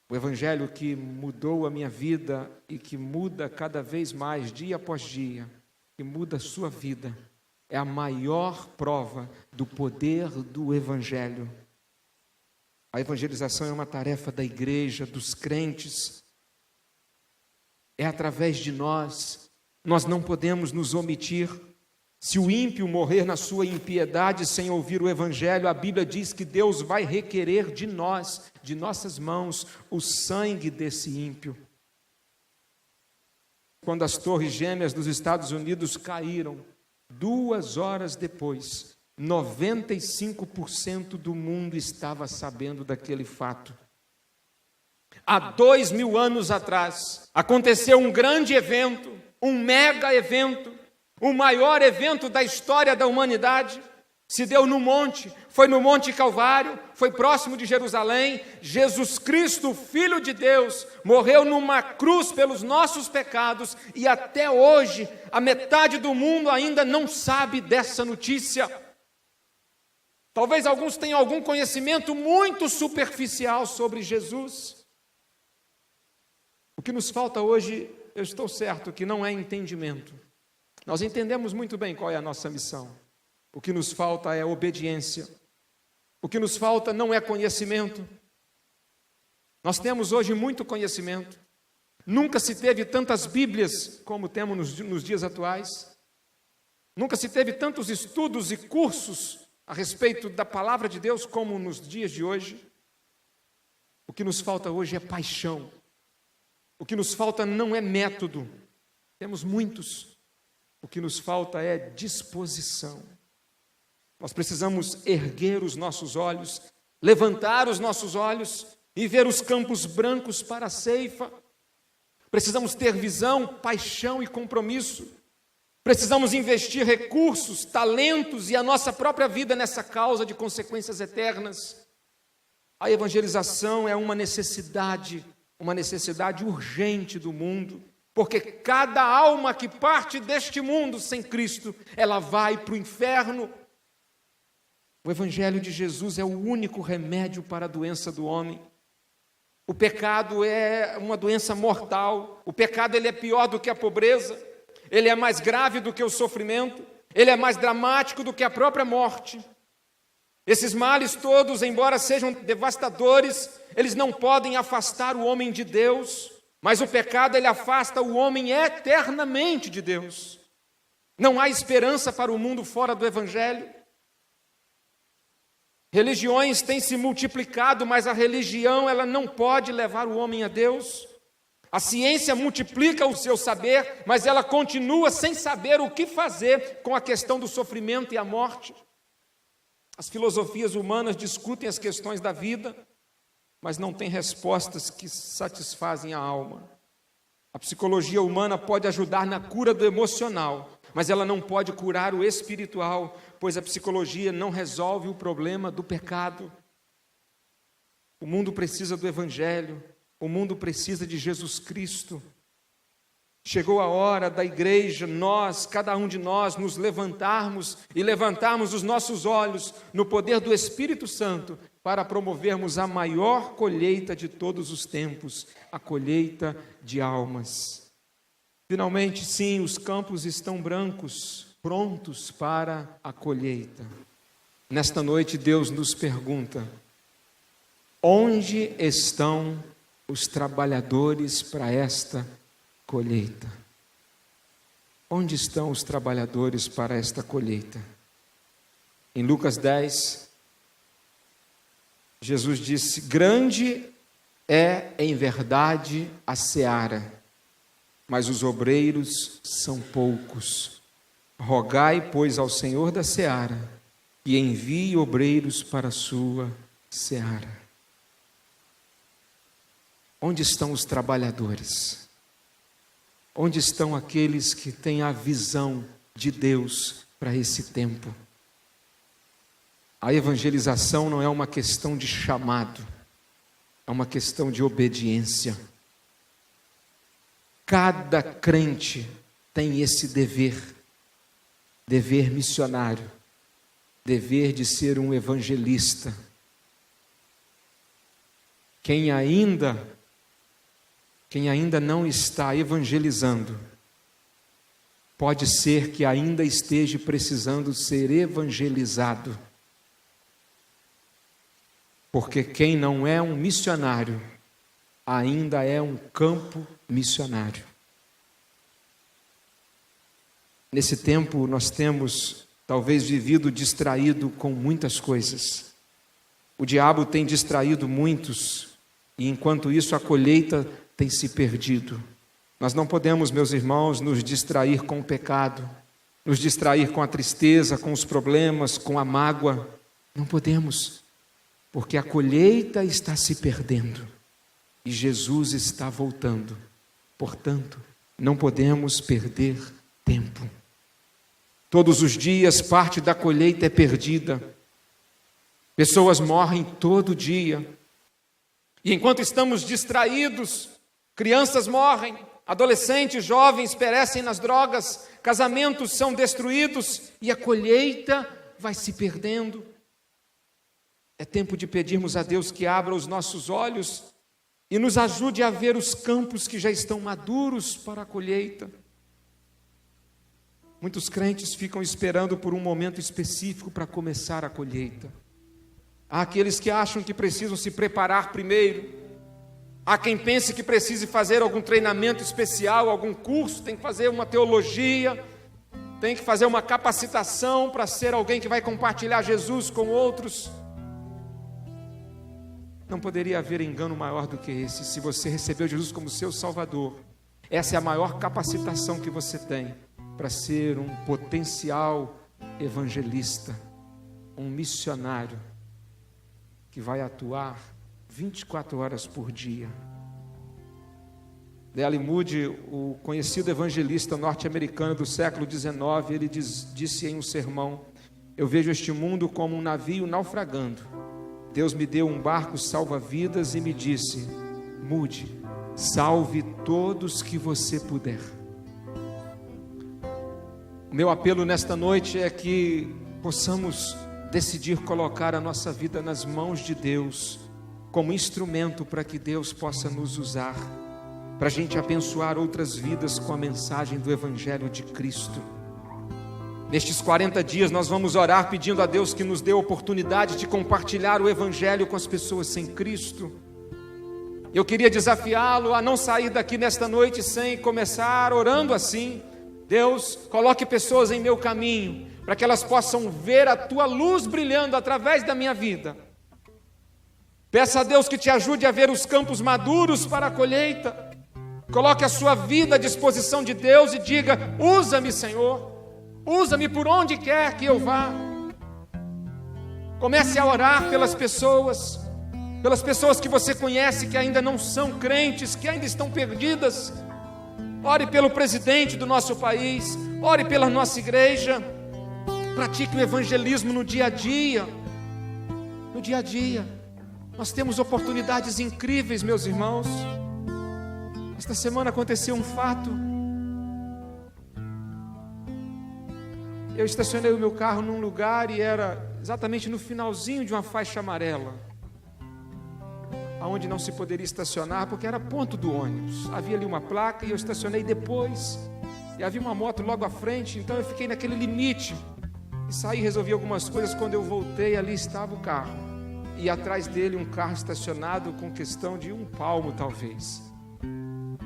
S2: O evangelho que mudou a minha vida e que muda cada vez mais, dia após dia, que muda a sua vida, é a maior prova do poder do evangelho. A evangelização é uma tarefa da igreja, dos crentes. É através de nós. Nós não podemos nos omitir. Se o ímpio morrer na sua impiedade sem ouvir o Evangelho, a Bíblia diz que Deus vai requerer de nós, de nossas mãos, o sangue desse ímpio. Quando as torres gêmeas dos Estados Unidos caíram, 2 horas depois, 95% do mundo estava sabendo daquele fato. Há 2000 anos atrás, aconteceu um grande evento, um mega evento, o maior evento da história da humanidade. Se deu no monte, foi no Monte Calvário, foi próximo de Jerusalém. Jesus Cristo, Filho de Deus, morreu numa cruz pelos nossos pecados e até hoje a metade do mundo ainda não sabe dessa notícia. Talvez alguns tenham algum conhecimento muito superficial sobre Jesus. O que nos falta hoje, eu estou certo que não é entendimento. Nós entendemos muito bem qual é a nossa missão. O que nos falta é obediência. O que nos falta não é conhecimento. Nós temos hoje muito conhecimento. Nunca se teve tantas Bíblias como temos nos dias atuais. Nunca se teve tantos estudos e cursos a respeito da palavra de Deus como nos dias de hoje. O que nos falta hoje é paixão. O que nos falta não é método. Temos muitos. O que nos falta é disposição. Nós precisamos erguer os nossos olhos, levantar os nossos olhos e ver os campos brancos para a ceifa. Precisamos ter visão, paixão e compromisso. Precisamos investir recursos, talentos e a nossa própria vida nessa causa de consequências eternas. A evangelização é uma necessidade urgente do mundo, porque cada alma que parte deste mundo sem Cristo, ela vai para o inferno. O Evangelho de Jesus é o único remédio para a doença do homem. O pecado é uma doença mortal. O pecado ele é pior do que a pobreza. Ele é mais grave do que o sofrimento. Ele é mais dramático do que a própria morte. Esses males todos, embora sejam devastadores, eles não podem afastar o homem de Deus. Mas o pecado ele afasta o homem eternamente de Deus. Não há esperança para o mundo fora do Evangelho. Religiões têm se multiplicado, mas a religião ela não pode levar o homem a Deus. A ciência multiplica o seu saber, mas ela continua sem saber o que fazer com a questão do sofrimento e a morte. As filosofias humanas discutem as questões da vida, mas não têm respostas que satisfazem a alma. A psicologia humana pode ajudar na cura do emocional, mas ela não pode curar o espiritual, pois a psicologia não resolve o problema do pecado. O mundo precisa do Evangelho, o mundo precisa de Jesus Cristo. Chegou a hora da igreja, cada um de nós, nos levantarmos e levantarmos os nossos olhos no poder do Espírito Santo para promovermos a maior colheita de todos os tempos, a colheita de almas. Finalmente, sim, os campos estão brancos, prontos para a colheita. Nesta noite, Deus nos pergunta: onde estão os trabalhadores para esta colheita? Onde estão os trabalhadores para esta colheita? Em Lucas 10, Jesus disse: grande é em verdade a seara, mas os obreiros são poucos. Rogai, pois, ao Senhor da seara, que envie obreiros para a sua seara. Onde estão os trabalhadores? Onde estão aqueles que têm a visão de Deus para esse tempo? A evangelização não é uma questão de chamado, é uma questão de obediência. Cada crente tem esse dever missionário, dever de ser um evangelista. Quem ainda não está evangelizando, pode ser que ainda esteja precisando ser evangelizado. Porque quem não é um missionário, ainda é um campo missionário. Nesse tempo nós temos talvez vivido distraído com muitas coisas. O diabo tem distraído muitos e enquanto isso a colheita tem se perdido. Nós não podemos, meus irmãos, nos distrair com o pecado, nos distrair com a tristeza, com os problemas, com a mágoa. Não podemos, porque a colheita está se perdendo e Jesus está voltando. Portanto, não podemos perder tempo. Todos os dias parte da colheita é perdida. Pessoas morrem todo dia. E enquanto estamos distraídos, crianças morrem, adolescentes, jovens perecem nas drogas, casamentos são destruídos e a colheita vai se perdendo. É tempo de pedirmos a Deus que abra os nossos olhos e nos ajude a ver os campos que já estão maduros para a colheita. Muitos crentes ficam esperando por um momento específico para começar a colheita. Há aqueles que acham que precisam se preparar primeiro. Há quem pense que precise fazer algum treinamento especial, algum curso, tem que fazer uma teologia, tem que fazer uma capacitação para ser alguém que vai compartilhar Jesus com outros. Não poderia haver engano maior do que esse. Se você recebeu Jesus como seu Salvador, essa é a maior capacitação que você tem para ser um potencial evangelista, um missionário que vai atuar 24 horas por dia. D.L. Moody, o conhecido evangelista norte-americano do século XIX, ele disse em um sermão: eu vejo este mundo como um navio naufragando. Deus me deu um barco salva-vidas e me disse: Moody, salve todos que você puder. O meu apelo nesta noite é que possamos decidir colocar a nossa vida nas mãos de Deus, como instrumento para que Deus possa nos usar, para a gente abençoar outras vidas com a mensagem do Evangelho de Cristo. Nestes 40 dias nós vamos orar pedindo a Deus que nos dê a oportunidade de compartilhar o Evangelho com as pessoas sem Cristo. Eu queria desafiá-lo a não sair daqui nesta noite sem começar orando assim: Deus, coloque pessoas em meu caminho, para que elas possam ver a Tua luz brilhando através da minha vida. Peça a Deus que te ajude a ver os campos maduros para a colheita. Coloque a sua vida à disposição de Deus e diga: usa-me, Senhor, usa-me por onde quer que eu vá. Comece a orar pelas pessoas que você conhece, que ainda não são crentes, que ainda estão perdidas. Ore pelo presidente do nosso país, ore pela nossa igreja. Pratique o evangelismo no dia a dia. No dia a dia. Nós temos oportunidades incríveis, meus irmãos. Esta semana aconteceu um fato. Eu estacionei o meu carro num lugar e era exatamente no finalzinho de uma faixa amarela, aonde não se poderia estacionar porque era ponto do ônibus. Havia ali uma placa e eu estacionei depois. E havia uma moto logo à frente, então eu fiquei naquele limite. E saí, resolvi algumas coisas. Quando eu voltei, ali estava o carro. E atrás dele um carro estacionado com questão de 1 palmo talvez.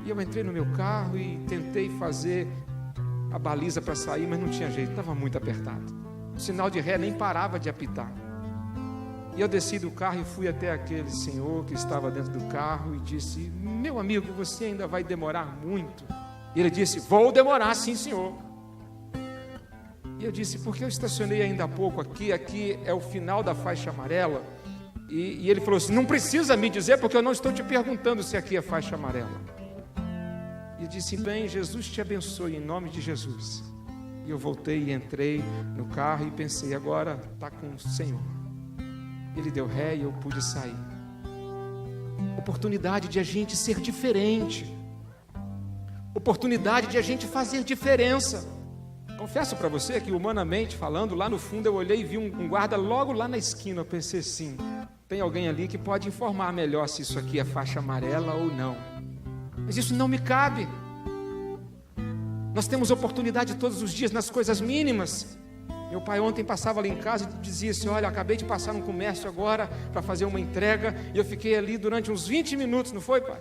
S2: E eu entrei no meu carro e tentei fazer a baliza para sair, mas não tinha jeito, estava muito apertado. O sinal de ré nem parava de apitar. E eu desci do carro e fui até aquele senhor que estava dentro do carro e disse: meu amigo, você ainda vai demorar muito? E ele disse: vou demorar sim, senhor. E eu disse: porque eu estacionei ainda há pouco aqui é o final da faixa amarela. E ele falou assim: não precisa me dizer, porque eu não estou te perguntando se aqui é faixa amarela. E eu disse: bem, Jesus te abençoe, em nome de Jesus. E eu voltei e entrei no carro e pensei: agora está com o Senhor. Ele deu ré e eu pude sair. Oportunidade de a gente ser diferente. Oportunidade de a gente fazer diferença. Confesso para você que, humanamente falando, lá no fundo eu olhei e vi um guarda logo lá na esquina. Eu pensei assim: tem alguém ali que pode informar melhor se isso aqui é faixa amarela ou não. Mas isso não me cabe. Nós temos oportunidade todos os dias nas coisas mínimas. Meu pai ontem passava ali em casa e dizia assim: olha, acabei de passar num comércio agora para fazer uma entrega, e eu fiquei ali durante uns 20 minutos, não foi, pai?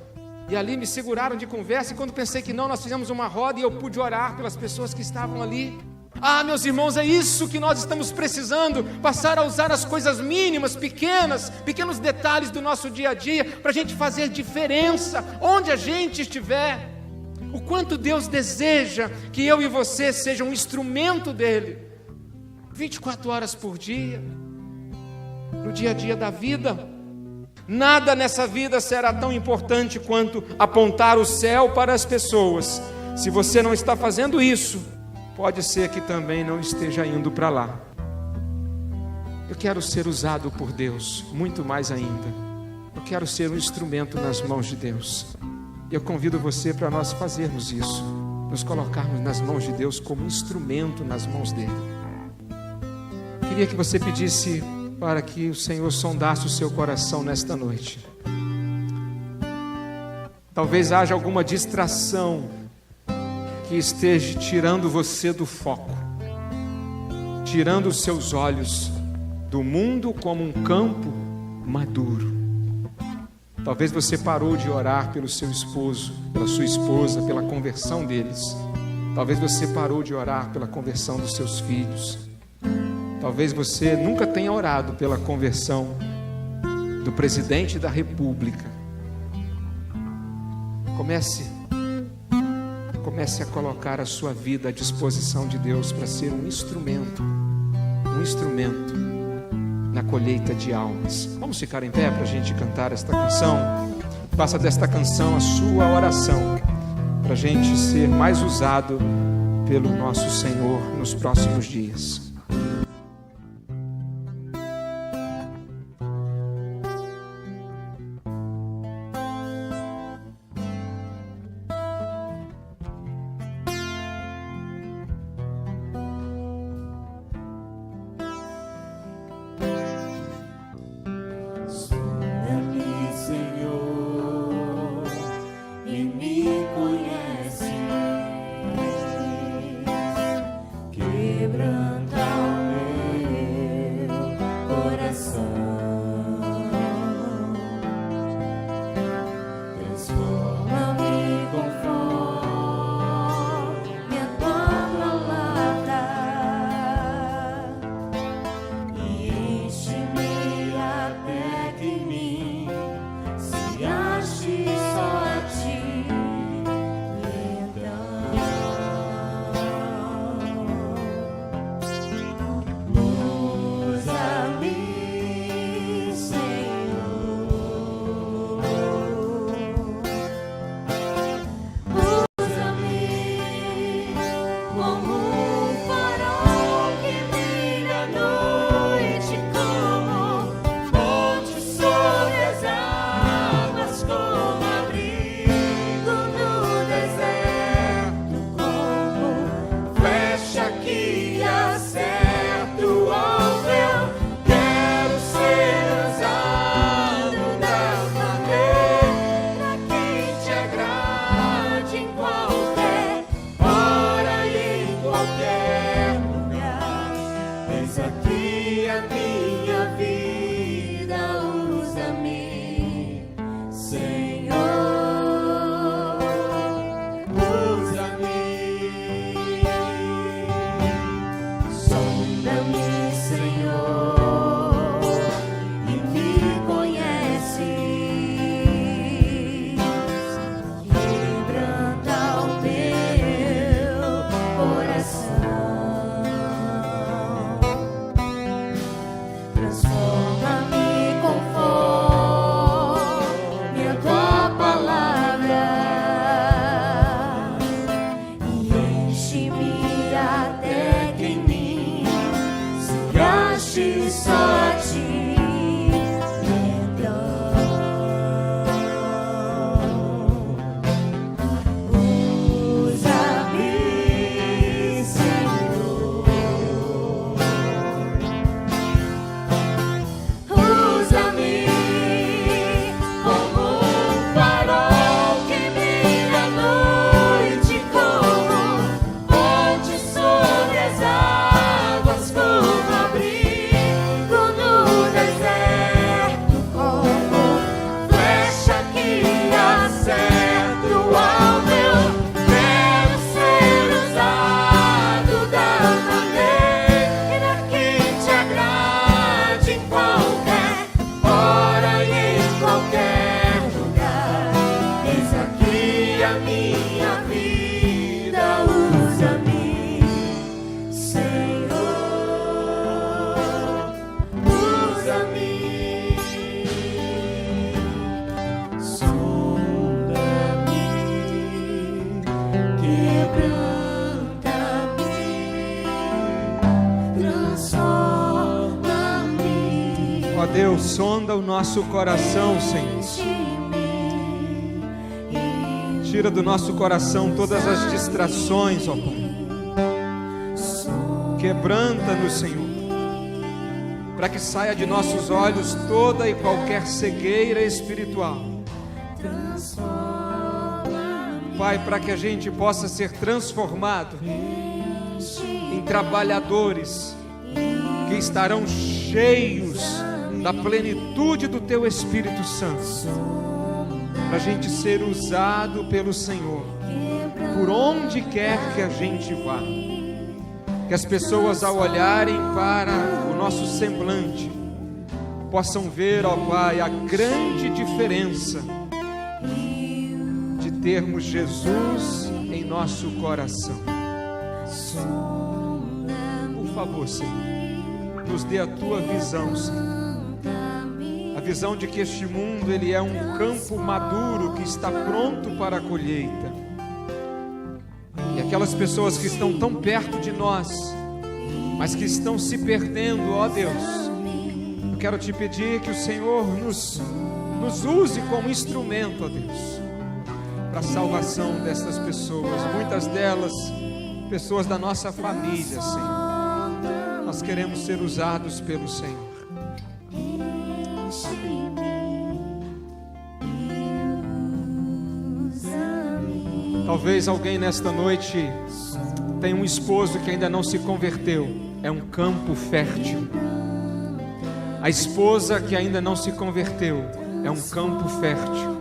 S2: E ali me seguraram de conversa, e quando pensei que não, nós fizemos uma roda e eu pude orar pelas pessoas que estavam ali. Ah, meus irmãos, é isso que nós estamos precisando, passar a usar as coisas mínimas, pequenos detalhes do nosso dia a dia, para a gente fazer diferença, onde a gente estiver. O quanto Deus deseja que eu e você sejam um instrumento dEle, 24 horas por dia, no dia a dia da vida. Nada nessa vida será tão importante quanto apontar o céu para as pessoas. Se você não está fazendo isso, pode ser que também não esteja indo para lá. Eu quero ser usado por Deus, muito mais ainda. Eu quero ser um instrumento nas mãos de Deus. E eu convido você para nós fazermos isso, nos colocarmos nas mãos de Deus como instrumento nas mãos dele. Queria que você pedisse para que o Senhor sondasse o seu coração nesta noite. Talvez haja alguma distração que esteja tirando você do foco, tirando os seus olhos do mundo como um campo maduro. Talvez você parou de orar pelo seu esposo, pela sua esposa, pela conversão deles. Talvez você parou de orar pela conversão dos seus filhos. Talvez você nunca tenha orado pela conversão do presidente da República. Comece a colocar a sua vida à disposição de Deus para ser um instrumento na colheita de almas. Vamos ficar em pé para a gente cantar esta canção. Faça desta canção a sua oração, para a gente ser mais usado pelo nosso Senhor nos próximos dias.
S3: Quebranta
S2: Sobre a minha vida, usa-me, Senhor, usa-me, sonda-me, quebranta-me, transforma-me. Ó Deus, sonda o nosso coração, Senhor. Tira do nosso coração todas as distrações, ó Pai. Quebranta-nos, Senhor, para que saia de nossos olhos toda e qualquer cegueira espiritual. Pai, para que a gente possa ser transformado em trabalhadores que estarão cheios da plenitude do Teu Espírito Santo, para a gente ser usado pelo Senhor, por onde quer que a gente vá. Que as pessoas, ao olharem para o nosso semblante, possam ver, ó Pai, a grande diferença de termos Jesus em nosso coração. Por favor, Senhor, nos dê a Tua visão, Senhor. A visão de que este mundo, ele é um campo maduro que está pronto para a colheita. E aquelas pessoas que estão tão perto de nós, mas que estão se perdendo, ó Deus, eu quero te pedir que o Senhor nos use como instrumento, ó Deus, para a salvação dessas pessoas, muitas delas pessoas da nossa família, Senhor. Nós queremos ser usados pelo Senhor. Talvez alguém nesta noite tenha um esposo que ainda não se converteu. É um campo fértil. A esposa que ainda não se converteu é um campo fértil.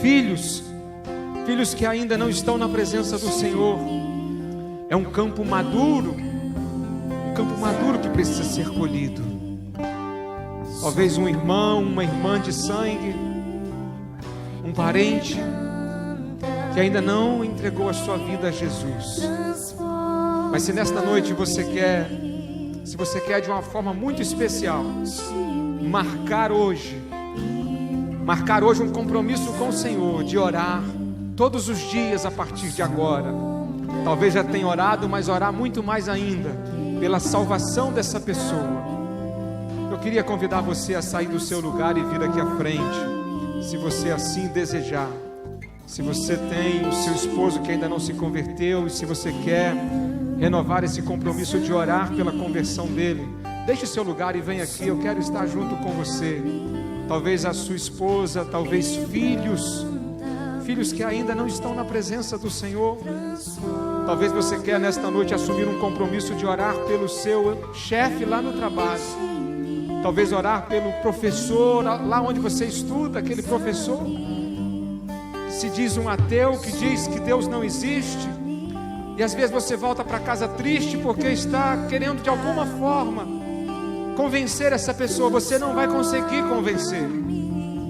S2: Filhos que ainda não estão na presença do Senhor, é um campo maduro. Um campo maduro que precisa ser colhido. Talvez um irmão, uma irmã de sangue, um parente que ainda não entregou a sua vida a Jesus. Mas se nesta noite você quer de uma forma muito especial marcar hoje um compromisso com o Senhor, de orar todos os dias a partir de agora. Talvez já tenha orado, mas orar muito mais ainda pela salvação dessa pessoa. Eu queria convidar você a sair do seu lugar e vir aqui à frente, se você assim desejar. Se você tem o seu esposo que ainda não se converteu, e se você quer renovar esse compromisso de orar pela conversão dele, deixe o seu lugar e venha aqui. Eu quero estar junto com você. Talvez a sua esposa, talvez filhos que ainda não estão na presença do Senhor. Talvez você quer nesta noite assumir um compromisso de orar pelo seu chefe lá no trabalho. Talvez orar pelo professor lá onde você estuda, aquele professor que se diz um ateu, que diz que Deus não existe. E às vezes você volta para casa triste porque está querendo de alguma forma convencer essa pessoa. Você não vai conseguir convencer.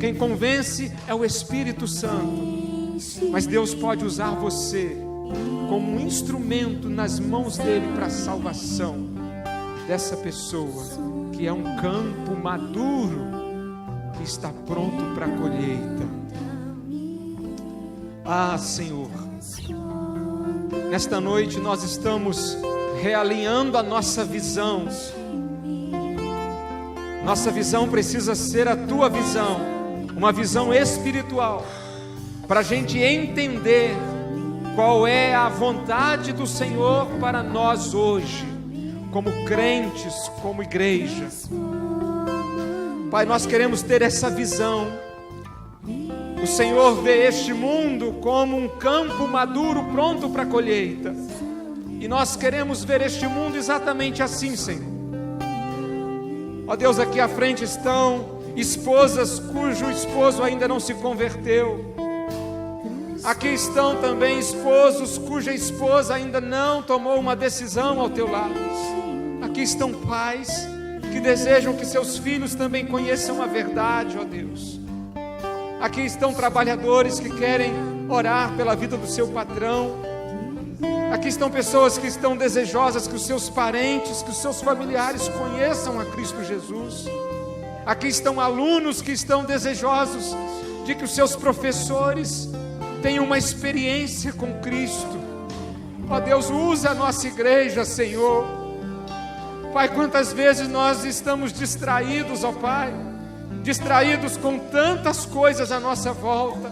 S2: Quem convence é o Espírito Santo. Mas Deus pode usar você como um instrumento nas mãos dele para a salvação dessa pessoa, que é um campo maduro que está pronto para a colheita. Ah, Senhor, nesta noite nós estamos realinhando a nossa visão. Nossa visão precisa ser a tua visão, uma visão espiritual, para a gente entender qual é a vontade do Senhor para nós hoje, como crentes, como igreja. Pai, nós queremos ter essa visão. O Senhor vê este mundo como um campo maduro pronto para a colheita, e nós queremos ver este mundo exatamente assim, Senhor. Ó Deus, aqui à frente estão esposas cujo esposo ainda não se converteu. Aqui estão também esposos cuja esposa ainda não tomou uma decisão ao teu lado. Aqui estão pais que desejam que seus filhos também conheçam a verdade, ó Deus. Aqui estão trabalhadores que querem orar pela vida do seu patrão. Aqui estão pessoas que estão desejosas que os seus parentes, que os seus familiares conheçam a Cristo Jesus. Aqui estão alunos que estão desejosos de que os seus professores tenham uma experiência com Cristo. Ó Deus, usa a nossa igreja, Senhor. Pai, quantas vezes nós estamos distraídos, ó Pai, distraídos com tantas coisas à nossa volta,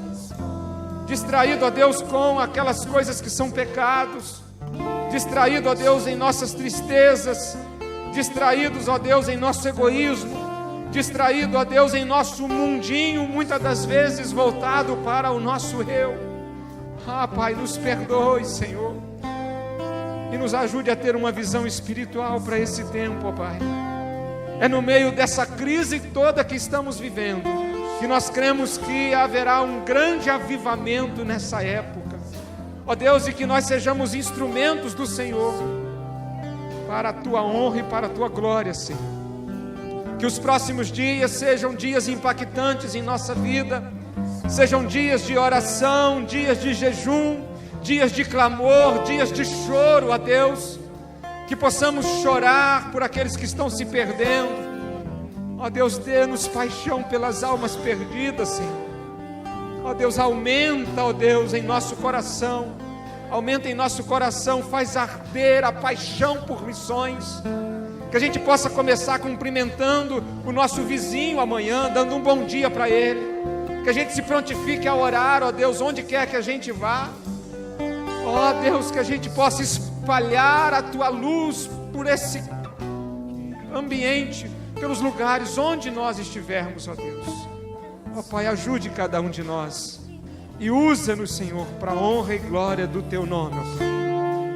S2: distraído, ó Deus, com aquelas coisas que são pecados, distraído, ó Deus, em nossas tristezas, distraídos, ó Deus, em nosso egoísmo, distraído, ó Deus, em nosso mundinho, muitas das vezes voltado para o nosso eu. Pai, nos perdoe, Senhor, e nos ajude a ter uma visão espiritual para esse tempo, ó Pai. É no meio dessa crise toda que estamos vivendo que nós cremos que haverá um grande avivamento nessa época, ó Deus, e que nós sejamos instrumentos do Senhor para a Tua honra e para a Tua glória, Senhor. Que os próximos dias sejam dias impactantes em nossa vida, sejam dias de oração, dias de jejum, dias de clamor, dias de choro, ó Deus, que possamos chorar por aqueles que estão se perdendo. Ó Deus, dê-nos paixão pelas almas perdidas, Senhor. Ó Deus, aumenta, ó Deus, em nosso coração, aumenta em nosso coração, faz arder a paixão por missões, que a gente possa começar cumprimentando o nosso vizinho amanhã, dando um bom dia para ele, que a gente se prontifique a orar, ó Deus, onde quer que a gente vá. Ó Deus, que a gente possa espalhar a Tua luz por esse ambiente, pelos lugares onde nós estivermos, ó Deus. Ó Pai, ajude cada um de nós e usa-nos, Senhor, para a honra e glória do Teu nome, ó Pai.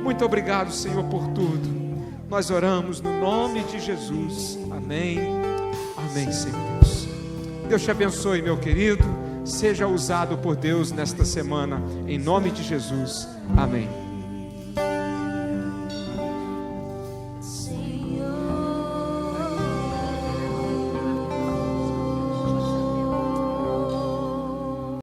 S2: Muito obrigado, Senhor, por tudo. Nós oramos no nome de Jesus. Amém. Amém, Senhor Deus. Deus te abençoe, meu querido. Seja usado por Deus nesta semana, em nome de Jesus. Amém.